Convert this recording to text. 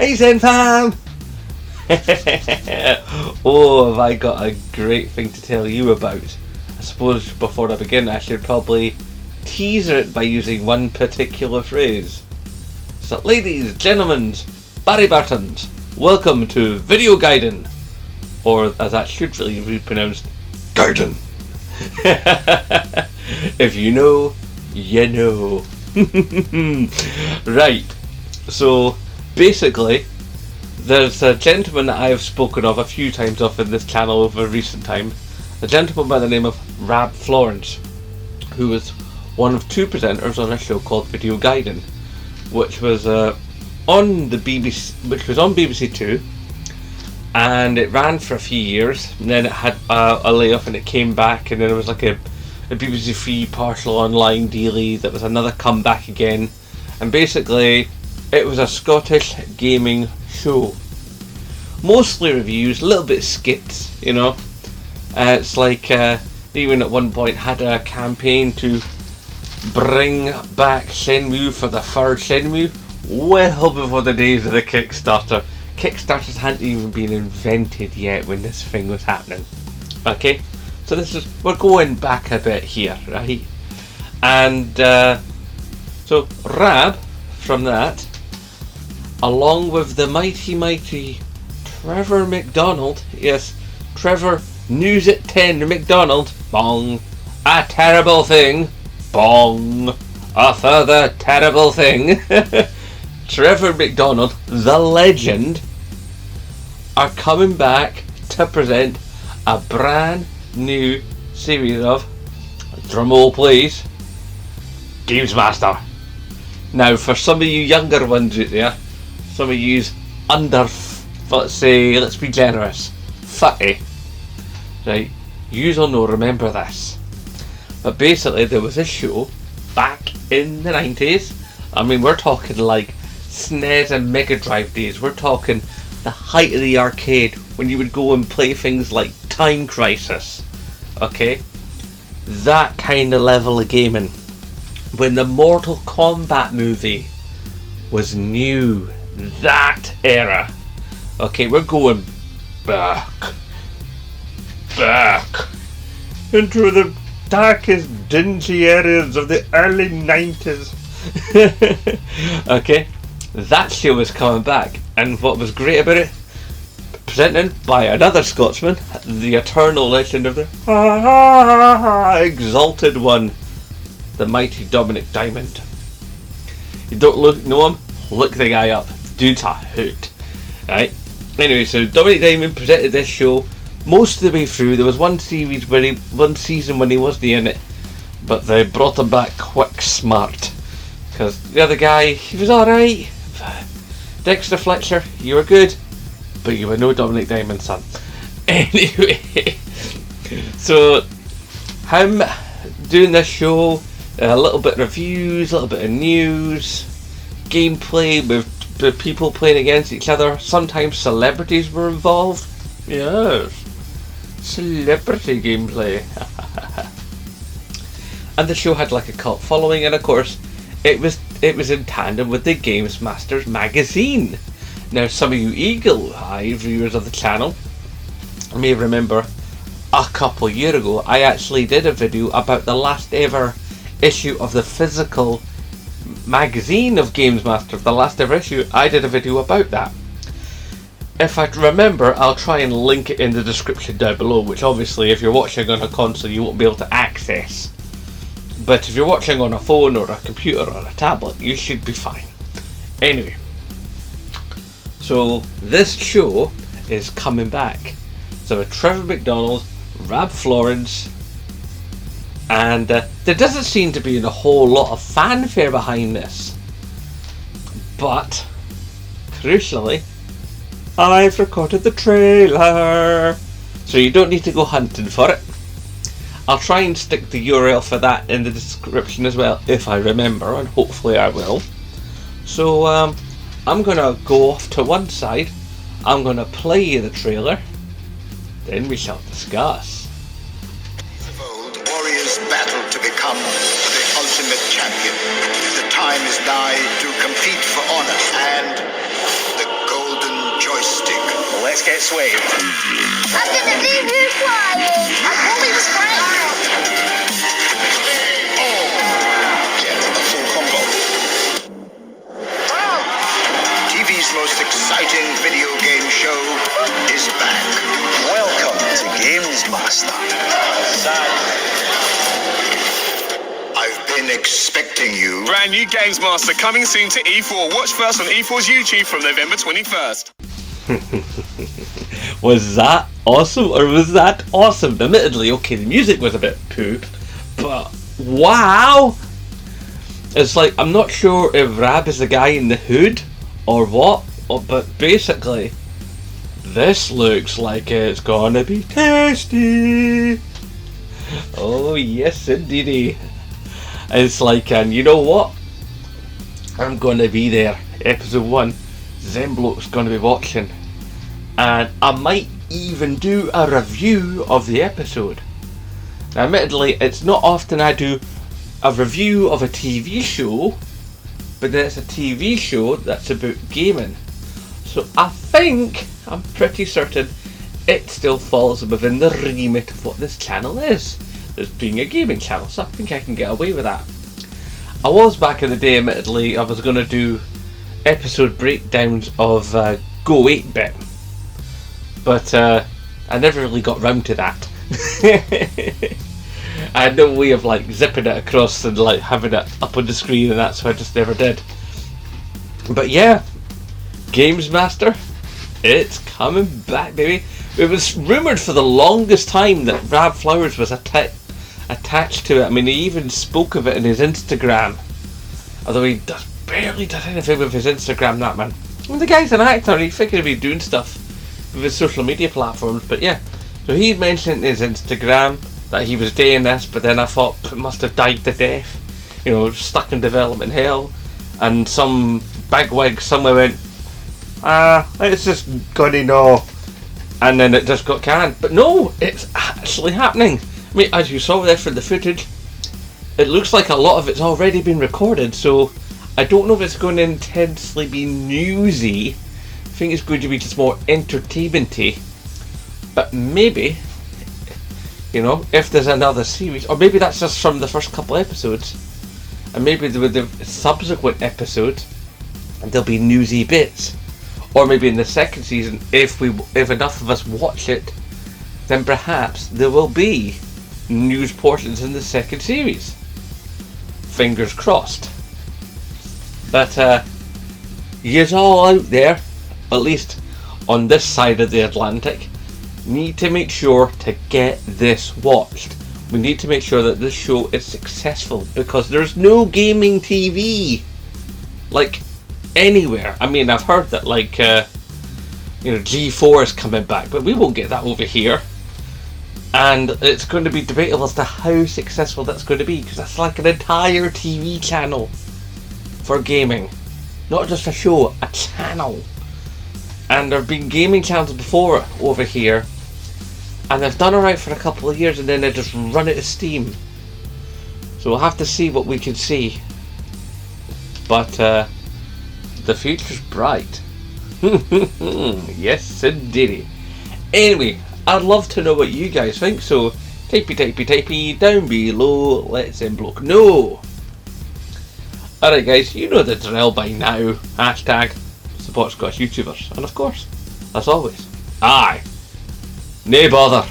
Hey Zenfam! Oh, have I got a great thing to tell you about. I suppose before I begin I should probably teaser it by using one particular phrase. So ladies, gentlemen, Barry Bartons, welcome to Video Gaiden. Or as that should really be pronounced, Gaiden. If you know, you know. Right, so basically there's a gentleman that I have spoken of a few times off in this channel over recent time, a gentleman by the name of Rab Florence, who was one of two presenters on a show called Video Gaiden, which was on the BBC, which was on BBC Two, and it ran for a few years, and then it had a layoff, and it came back, and then it was like a BBC Three partial online dealie that was another comeback again, and basically it was a Scottish gaming show. Mostly reviews, a little bit of skits, you know. It's like even at one point had a campaign to bring back Shenmue for the third Shenmue, well before the days of the Kickstarter. Kickstarters hadn't even been invented yet when this thing was happening. Okay, so we're going back a bit here, right? And so Rab from that, along with the mighty Trevor McDonald, yes, Trevor News at 10 McDonald, bong, a terrible thing, bong, a further terrible thing. Trevor McDonald, the legend, are coming back to present a brand new series of, drumroll please, Games Master. Now for some of you younger ones out there, some of yous under, let's be generous, 30, right, yous will know, remember this. But basically there was a show back in the 90s, I mean we're talking like SNES and Mega Drive days, we're talking the height of the arcade when you would go and play things like Time Crisis, okay, that kind of level of gaming, when the Mortal Kombat movie was new, that era. Okay, we're going back into the darkest, dingy areas of the early 90s. Okay, that show was coming back, and what was great about it, presented by another Scotsman, the eternal legend of the exalted one, the mighty Dominic Diamond. You don't know him? Look the guy up. Dude's a hoot. Right? Anyway, so Dominic Diamond presented this show most of the way through. There was one season when he wasn't in it, but they brought him back quick smart. Because the other guy, he was alright. Dexter Fletcher, you were good, but you were no Dominic Diamond, son. Anyway, so him doing this show, a little bit of reviews, a little bit of news, gameplay with people playing against each other. Sometimes celebrities were involved. Yes, celebrity gameplay. And the show had like a cult following, and of course it was in tandem with the Games Masters magazine. Now some of you eagle-eyed viewers of the channel may remember a couple years ago I actually did a video about the last ever issue of the physical magazine of Games Master, the last ever issue. I did a video about that. If I remember, I'll try and link it in the description down below, which obviously if you're watching on a console you won't be able to access, but if you're watching on a phone or a computer or a tablet you should be fine. Anyway, so this show is coming back. So Trevor McDonald, Rab Florence, and there doesn't seem to be a whole lot of fanfare behind this, but crucially I've recorded the trailer, so you don't need to go hunting for it. I'll try and stick the URL for that in the description as well if I remember, and hopefully I will. So I'm gonna go off to one side, I'm gonna play you the trailer, then we shall discuss. Warriors battle to become the ultimate champion. The time is nigh to compete for honor, and the gold joystick. Let's get sweaty. I'm gonna leave you crying. Won't leave us crying. Get a full combo. TV's most exciting video game show is back. Welcome to Games Master. I've been expecting you. Brand new Games Master coming soon to E4. Watch first on E4's YouTube from November 21st. Was that awesome, or was that awesome? Admittedly, okay, the music was a bit poop, but wow! It's like, I'm not sure if Rab is the guy in the hood or what, but basically, this looks like it's gonna be tasty. Oh yes, indeedy. It's like, and you know what? I'm gonna be there. Episode 1. Zembloke's gonna be watching. And I might even do a review of the episode. Now, admittedly, it's not often I do a review of a TV show, but then it's a TV show that's about gaming. So I think, I'm pretty certain, it still falls within the remit of what this channel is, as being a gaming channel, so I think I can get away with that. I was back in the day, admittedly, I was going to do episode breakdowns of Go 8-Bit, but I never really got round to that. I had no way of like zipping it across and like having it up on the screen, and that's so I just never did. But yeah, Games Master, it's coming back, baby. It was rumoured for the longest time that Rab Flowers was attached to it. I mean, he even spoke of it in his Instagram, although he barely does anything with his Instagram, that man. I mean, the guy's an actor, he figured he'd be doing stuff with his social media platforms, but yeah. So he mentioned in his Instagram that he was doing this, but then I thought it must have died to death, you know, stuck in development hell, and some bigwig somewhere went, it's just gonna know, and then it just got canned. But no, it's actually happening. I mean, as you saw there from the footage, it looks like a lot of it's already been recorded, so I don't know if it's going to intensely be newsy. I think it's going to be just more entertainment-y. But maybe, you know, if there's another series, or maybe that's just from the first couple episodes, and maybe with the subsequent episodes, there'll be newsy bits. Or maybe in the second season, if enough of us watch it, then perhaps there will be news portions in the second series. Fingers crossed. But yous all out there, at least on this side of the Atlantic, need to make sure to get this watched. We need to make sure that this show is successful, because there's no gaming TV like anywhere. I mean, I've heard that like G4 is coming back, but we won't get that over here, and it's going to be debatable as to how successful that's going to be, because that's like an entire TV channel for gaming, not just a show, a channel. And there have been gaming channels before over here, and they've done alright for a couple of years, and then they just run out of steam. So we'll have to see what we can see. But the future's bright. Yes indeedy. Anyway, I'd love to know what you guys think, so typey down below, let Zembloke know. Alright guys, you know the drill by now. Hashtag support Scottish YouTubers. And of course, as always, aye, nae bother.